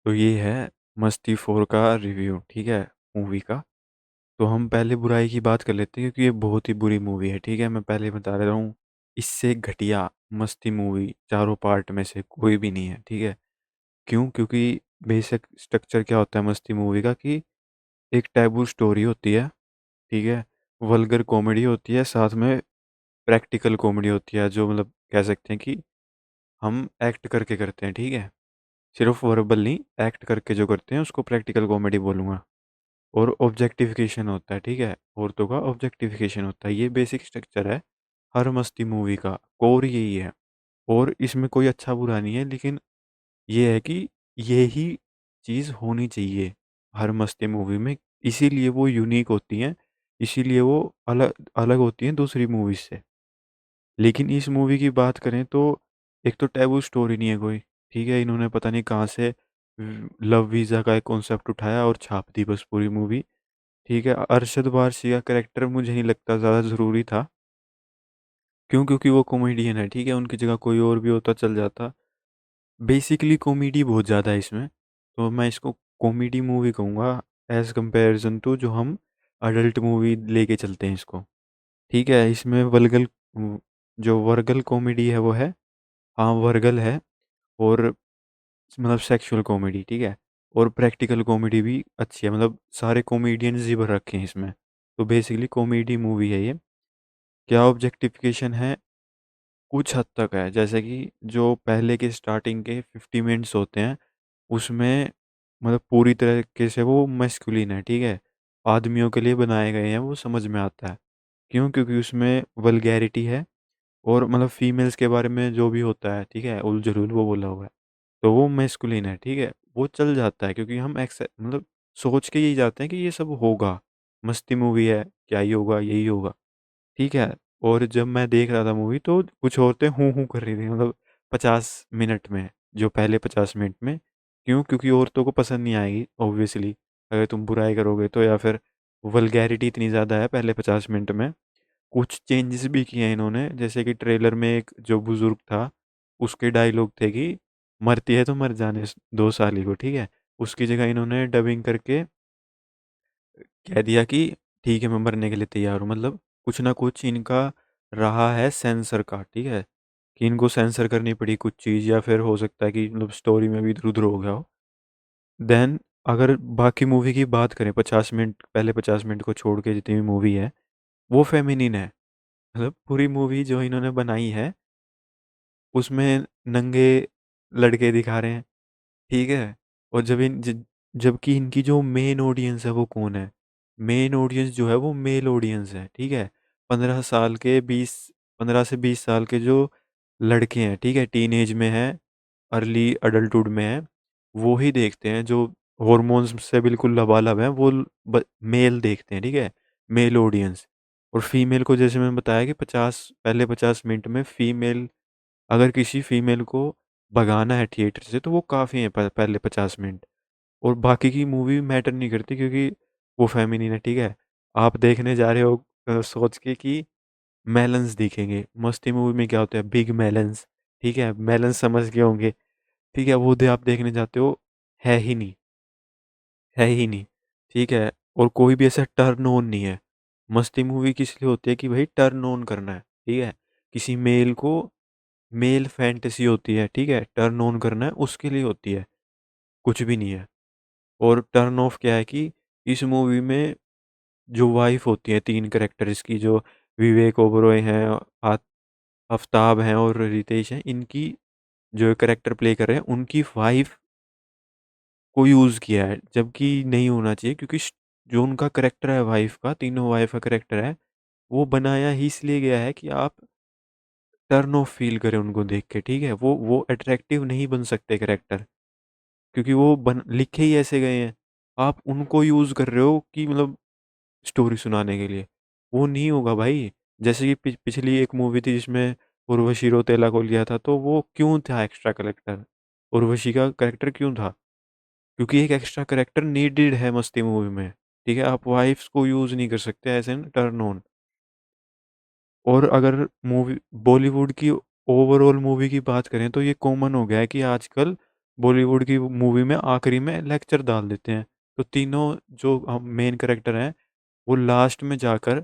तो ये है मस्ती 4 का रिव्यू, ठीक है, मूवी का। तो हम पहले बुराई की बात कर लेते हैं क्योंकि ये बहुत ही बुरी मूवी है, ठीक है? मैं पहले बता दे रहा हूँ, इससे घटिया मस्ती मूवी चारों पार्ट में से कोई भी नहीं है, ठीक है? क्यों? क्योंकि बेसिक स्ट्रक्चर क्या होता है मस्ती मूवी का कि एक टैबू स्टोरी होती है, ठीक है? वल्गर कॉमेडी होती है, साथ में प्रैक्टिकल कॉमेडी होती है, जो मतलब कह सकते हैं कि हम एक्ट करके करते हैं, ठीक है? सिर्फ वर्बल नहीं, एक्ट करके जो करते हैं उसको प्रैक्टिकल कॉमेडी बोलूँगा। और ऑब्जेक्टिफिकेशन होता है, ठीक है? औरतों का ऑब्जेक्टिफिकेशन होता है। ये बेसिक स्ट्रक्चर है हर मस्ती मूवी का, कोर यही है। और इसमें कोई अच्छा बुरा नहीं है, लेकिन ये है कि ये ही चीज़ होनी चाहिए हर मस्ती मूवी में। इसीलिए वो यूनिक होती हैं, इसीलिए वो अलग अलग होती हैं दूसरी मूवीज़ से। लेकिन इस मूवी की बात करें तो एक तो टैबू स्टोरी नहीं है कोई, ठीक है? इन्होंने पता नहीं कहाँ से लव वीज़ा का एक कॉन्सेप्ट उठाया और छाप दी बस पूरी मूवी। ठीक है, अरशद वारसी का कैरेक्टर मुझे नहीं लगता ज़्यादा ज़रूरी था। क्यों? क्योंकि वो कॉमेडियन है, ठीक है? उनकी जगह कोई और भी होता चल जाता। बेसिकली कॉमेडी बहुत ज़्यादा है इसमें, तो मैं इसको कॉमेडी मूवी कहूँगा एज़ कंपैरिज़न टू जो हम अडल्ट मूवी लेके चलते हैं इसको। ठीक है, इसमें जो वर्गल कॉमेडी है वो है, हाँ, वर्गल है। और मतलब सेक्सुअल कॉमेडी, ठीक है? और प्रैक्टिकल कॉमेडी भी अच्छी है, मतलब सारे कॉमेडियंस ही भर रखे हैं इसमें। तो बेसिकली कॉमेडी मूवी है ये। क्या ऑब्जेक्टिफिकेशन है? कुछ हद तक है, जैसे कि जो पहले के स्टार्टिंग के 50 मिनट्स होते हैं, उसमें मतलब पूरी तरीके से वो मैस्कुलिन है, ठीक है? आदमियों के लिए बनाए गए हैं, वो समझ में आता है। क्यों? क्योंकि उसमें वल्गैरिटी है और मतलब फीमेल्स के बारे में जो भी होता है, ठीक है? उल-जलूल वो बोला हुआ है। तो वो मैस्कुलिन है, ठीक है? वो चल जाता है क्योंकि हम मतलब सोच के यही जाते हैं कि ये सब होगा, मस्ती मूवी है, क्या ही होगा, यही होगा। ठीक है? और जब मैं देख रहा था मूवी तो कुछ औरतें हूँ-हूँ कर रही थी, मतलब 50 मिनट में, जो पहले 50 मिनट में। क्यों? क्योंकि औरतों को पसंद नहीं आएगी ऑब्वियसली, अगर तुम बुराई करोगे तो, या फिर वल्गैरिटी इतनी ज़्यादा है पहले 50 मिनट में। कुछ चेंजेस भी किए हैं इन्होंने, जैसे कि ट्रेलर में एक जो बुज़ुर्ग था, उसके डायलॉग थे कि मरती है तो मर जाने दो साली को, ठीक है? उसकी जगह इन्होंने डबिंग करके कह दिया कि ठीक है, मैं मरने के लिए तैयार हूँ। मतलब कुछ ना कुछ इनका रहा है सेंसर का, ठीक है? कि इनको सेंसर करनी पड़ी कुछ चीज़, या फिर हो सकता है कि मतलब स्टोरी में भी इधर-उधर हो गया हो। देन अगर बाकी मूवी की बात करें, 50 मिनट, पहले 50 मिनट को छोड़ के जितनी भी मूवी है, वो फेमिनिन है। मतलब पूरी मूवी जो इन्होंने बनाई है, उसमें नंगे लड़के दिखा रहे हैं, ठीक है? और जबकि इनकी जो मेन ऑडियंस है वो कौन है? मेन ऑडियंस जो है वो मेल ऑडियंस है, ठीक है? 15 साल के 20 15 से 20 साल के जो लड़के हैं, ठीक है? टीनेज में हैं, अर्ली अडल्टहुड में हैं, वो ही देखते हैं। जो हॉर्मोन्स से बिल्कुल लबालब हैं, वो मेल देखते हैं, ठीक है? Mail audience. और फीमेल को जैसे मैंने बताया कि 50 मिनट में फीमेल, अगर किसी फीमेल को भगाना है थिएटर से तो वो काफ़ी है, पहले 50 मिनट। और बाकी की मूवी मैटर नहीं करती क्योंकि वो फेमिनिन है, ठीक है? आप देखने जा रहे हो सोच के कि मेलन्स दिखेंगे, मस्ती मूवी में क्या होता है, बिग मेलन्स, ठीक है? मेलन्स समझ गए होंगे, ठीक है? वो आप देखने जाते हो, है ही नहीं, है ही नहीं, ठीक है? और कोई भी ऐसा टर्न ऑन नहीं है। मस्ती मूवी किस लिए होती है कि भाई टर्न ऑन करना है, ठीक है? किसी मेल को मेल फैंटेसी होती है, ठीक है? टर्न ऑन करना है, उसके लिए होती है, कुछ भी नहीं है। और टर्न ऑफ क्या है कि इस मूवी में जो वाइफ़ होती हैं 3 कैरेक्टर्स की, जो विवेक ओबरॉय हैं, आ आफ़ताब हैं और रितेश हैं, इनकी जो कैरेक्टर प्ले कर रहे हैं, उनकी वाइफ़ को यूज़ किया है, जबकि नहीं होना चाहिए क्योंकि जो उनका कैरेक्टर है वाइफ़ का, तीनों वाइफ़ का कैरेक्टर है, वो बनाया ही इसलिए गया है कि आप टर्न ऑफ फ़ील करें उनको देख के, ठीक है? वो अट्रैक्टिव नहीं बन सकते कैरेक्टर, क्योंकि वो बन लिखे ही ऐसे गए हैं। आप उनको यूज़ कर रहे हो कि मतलब स्टोरी सुनाने के लिए, वो नहीं होगा भाई। जैसे कि पिछली एक मूवी थी जिसमें उर्वशी रौतेला को लिया था, तो वो क्यों था एक्स्ट्रा कैरेक्टर? उर्वशी का कैरेक्टर क्यों था? क्योंकि एक एक्स्ट्रा कैरेक्टर नीडेड है मस्ती मूवी में, ठीक है? आप वाइफ़्स को यूज़ नहीं कर सकते एज़ एन टर्न ऑन। और अगर मूवी बॉलीवुड की ओवरऑल मूवी की बात करें तो ये कॉमन हो गया है कि आजकल बॉलीवुड की मूवी में आखिरी में लेक्चर डाल देते हैं। तो तीनों जो मेन कैरेक्टर हैं वो लास्ट में जाकर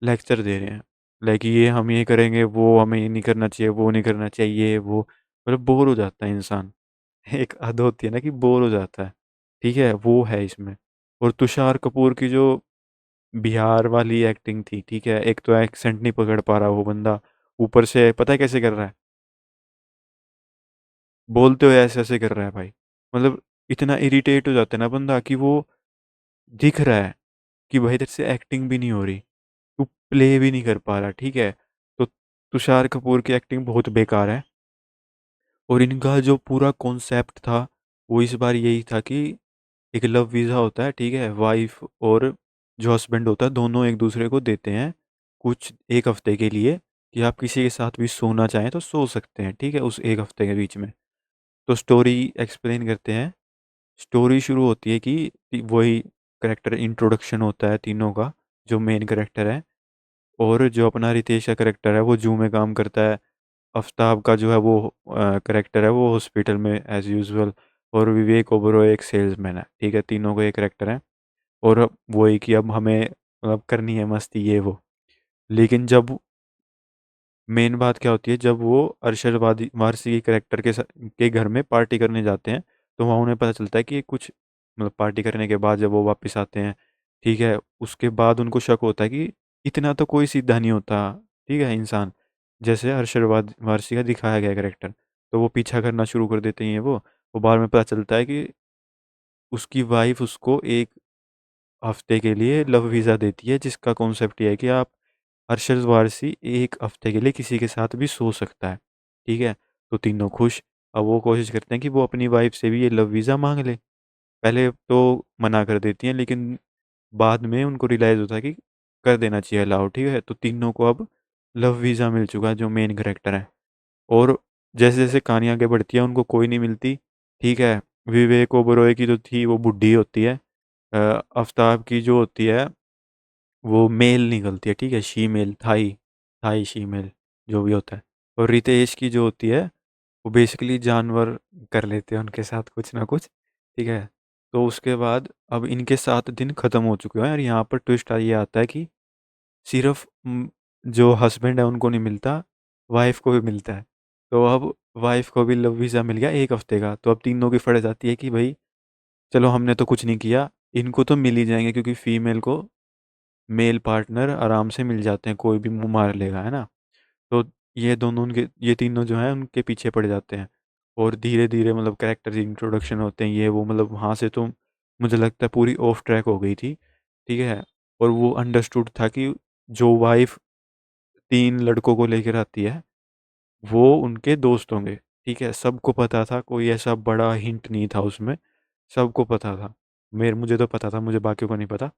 लेक्चर दे रहे हैं, लाइक ये हम ये करेंगे, वो हमें ये नहीं करना चाहिए, वो नहीं करना चाहिए, वो मतलब बोर हो जाता है इंसान। एक हद होती है ना कि बोर हो जाता है। ठीक है, वो है इसमें। और तुषार कपूर की जो बिहार वाली एक्टिंग थी, ठीक है, एक तो एक्सेंट नहीं पकड़ पा रहा वो बंदा, ऊपर से पता है कैसे कर रहा है, बोलते हुए ऐसे ऐसे कर रहा है भाई। मतलब इतना इरिटेट हो जाता है ना बंदा कि वो दिख रहा है कि भाई तेरे से एक्टिंग भी नहीं हो रही, तू प्ले भी नहीं कर पा रहा, ठीक है। तो तुषार कपूर की एक्टिंग बहुत बेकार है। और इनका जो पूरा कॉन्सेप्ट था वो इस बार यही था कि एक लव वीज़ा होता है, ठीक है, वाइफ और जो हस्बैंड होता है दोनों एक दूसरे को देते हैं कुछ एक हफ्ते के लिए, कि आप किसी के साथ भी सोना चाहें तो सो सकते हैं, ठीक है, उस एक हफ्ते के बीच में। तो स्टोरी एक्सप्लेन करते हैं। स्टोरी शुरू होती है कि वही करेक्टर इंट्रोडक्शन होता है तीनों का, जो मेन करेक्टर है। और जो अपना रितेश का करेक्टर है वो जू में काम करता है। आफ्ताब का जो है वो करेक्टर है वो हॉस्पिटल में एज यूजुअल। और विवेक ओबरॉय एक सेल्समैन है, ठीक है, तीनों का एक करेक्टर है। और वही कि अब हमें मतलब करनी है मस्ती ये वो। लेकिन जब मेन बात क्या होती है, जब वो अरशद वारसी के करेक्टर के घर में पार्टी करने जाते हैं, तो वहाँ उन्हें पता चलता है कि ये कुछ मतलब पार्टी करने के बाद जब वो वापस आते हैं, ठीक है, उसके बाद उनको शक होता है कि इतना तो कोई सीधा नहीं होता, ठीक है, इंसान जैसे अरशद वारसी का दिखाया गया करेक्टर। तो वो पीछा करना शुरू कर देते हैं वो बाद में पता चलता है कि उसकी वाइफ उसको एक हफ्ते के लिए लव वीज़ा देती है, जिसका कॉन्सेप्ट ये है कि आप अरशद वारसी एक हफ्ते के लिए किसी के साथ भी सो सकता है, ठीक है। तो तीनों खुश। अब वो कोशिश करते हैं कि वो अपनी वाइफ से भी ये लव वीज़ा मांग ले। पहले तो मना कर देती हैं, लेकिन बाद में उनको रियलाइज़ होता है कि कर देना चाहिए अलाउ, ठीक है। तो तीनों को अब लव वीज़ा मिल चुका है, जो मेन करेक्टर है। और जैसे जैसे कहानी आगे बढ़ती है उनको कोई नहीं मिलती, ठीक है। विवेक ओबरॉय की जो थी वो बुढ़ी होती है। आफ्ताब की जो होती है वो मेल निकलती है, ठीक है, शीमेल, थाई थाई शीमेल, जो भी होता है। और रितेश की जो होती है वो बेसिकली जानवर कर लेते हैं उनके साथ कुछ ना कुछ, ठीक है। तो उसके बाद अब इनके 7 दिन ख़त्म हो चुके हैं और यहाँ पर ट्विस्ट ये आता है कि सिर्फ जो हस्बैंड है उनको नहीं मिलता, वाइफ को भी मिलता है। तो अब वाइफ को भी लव वीज़ा मिल गया एक हफ्ते का। तो अब तीनों की फर्ज आती है कि भाई चलो हमने तो कुछ नहीं किया, इनको तो मिल ही जाएंगे, क्योंकि फीमेल को मेल पार्टनर आराम से मिल जाते हैं, कोई भी मुंह मार लेगा, है ना। तो ये तीनों जो हैं उनके पीछे पड़ जाते हैं। और धीरे धीरे मतलब कैरेक्टर इंट्रोडक्शन होते हैं ये वो, मतलब वहाँ से तो मुझे लगता है पूरी ऑफ ट्रैक हो गई थी, ठीक है। और वो अंडरस्टूड था कि जो वाइफ 3 लड़कों को लेकर आती है वो उनके दोस्त होंगे, ठीक है, सबको पता था, कोई ऐसा बड़ा हिंट नहीं था उसमें, सबको पता था। मुझे तो पता था, मुझे बाकियों को नहीं पता।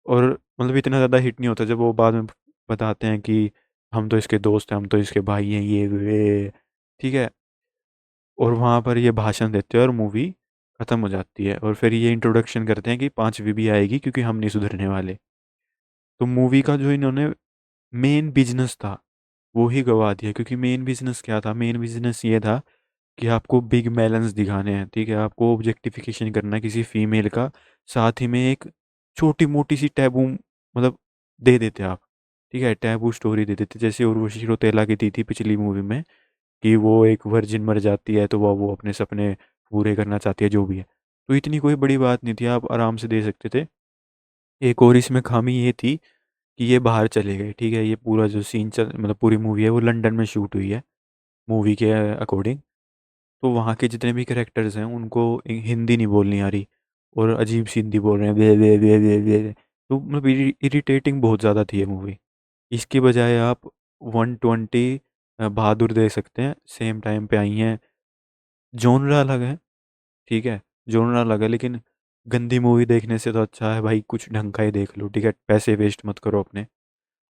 और मतलब इतना ज़्यादा हिट नहीं होता जब वो बाद में बताते हैं कि हम तो इसके दोस्त हैं, हम तो इसके भाई हैं, ये ठीक है। और वहाँ पर ये भाषण देते हैं और मूवी ख़त्म हो जाती है। और फिर ये इंट्रोडक्शन करते हैं कि 5वीं भी आएगी क्योंकि हम नहीं सुधरने वाले। तो मूवी का जो इन्होंने मेन बिजनेस था वो ही गवा दिया, क्योंकि मेन बिजनेस क्या था, मेन बिजनेस ये था कि आपको बिग बैलेंस दिखाने हैं, ठीक है, आपको ऑब्जेक्टिफिकेशन करना है किसी फीमेल का। साथ ही में एक छोटी मोटी सी टैबू मतलब दे देते आप, ठीक है, टैबू स्टोरी दे देते, जैसे उर्वशी रौतेला की दी थी पिछली मूवी में, कि वो एक वर्जिन मर जाती है तो वो अपने सपने पूरे करना चाहती है, जो भी है। तो इतनी कोई बड़ी बात नहीं थी, आप आराम से दे सकते थे। एक और इसमें खामी ये थी कि ये बाहर चले गए, ठीक है, ये पूरा जो सीन चल मतलब पूरी मूवी है वो लंदन में शूट हुई है मूवी के अकॉर्डिंग। तो वहाँ के जितने भी कैरेक्टर्स हैं उनको हिंदी नहीं बोलनी आ रही, और अजीब सी हिंदी बोल रहे हैं, बे। तो मतलब इरिटेटिंग बहुत ज़्यादा थी ये मूवी। इसकी बजाय आप 120 बहादुर दे सकते हैं, सेम टाइम पे आई हैं। जॉनरा अलग है, ठीक है, जॉनरा अलग है, लेकिन गंदी मूवी देखने से तो अच्छा है भाई कुछ ढंग का ही देख लो, ठीक है, पैसे वेस्ट मत करो अपने।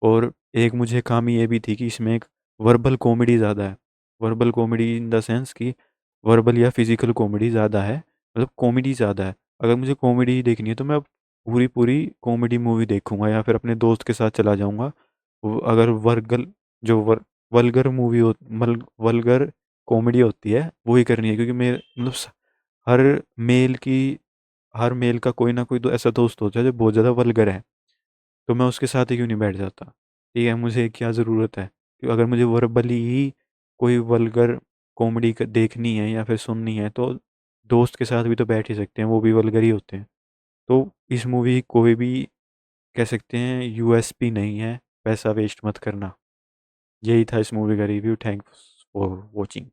और एक मुझे खामी ये भी थी कि इसमें एक वर्बल कॉमेडी ज़्यादा है। Verbal comedy in the sense कि वर्बल या फिजिकल कॉमेडी ज़्यादा है, मतलब कॉमेडी ज़्यादा है। अगर मुझे कॉमेडी देखनी है तो मैं पूरी पूरी कॉमेडी मूवी देखूंगा या फिर अपने दोस्त के साथ चला जाऊंगा। अगर वर्गल जो वल्गर मूवी हो, वल्गर कॉमेडी होती है वो ही करनी है, क्योंकि मेरे मतलब हर मेल की हर मेल का कोई ना कोई तो ऐसा दोस्त होता है जो बहुत ज़्यादा वल्गर है, तो मैं उसके साथ ही क्यों नहीं बैठ जाता। ठीक है, मुझे क्या ज़रूरत है कि अगर मुझे वर्बली ही कोई वल्गर कॉमेडी देखनी है या फिर सुननी है, तो दोस्त के साथ भी तो बैठ ही सकते हैं, वो भी वल्गर ही होते हैं। तो इस मूवी कोई भी कह सकते हैं यूएसपी नहीं है, पैसा वेस्ट मत करना। यही था इस मूवी का रिव्यू। Thanks for watching.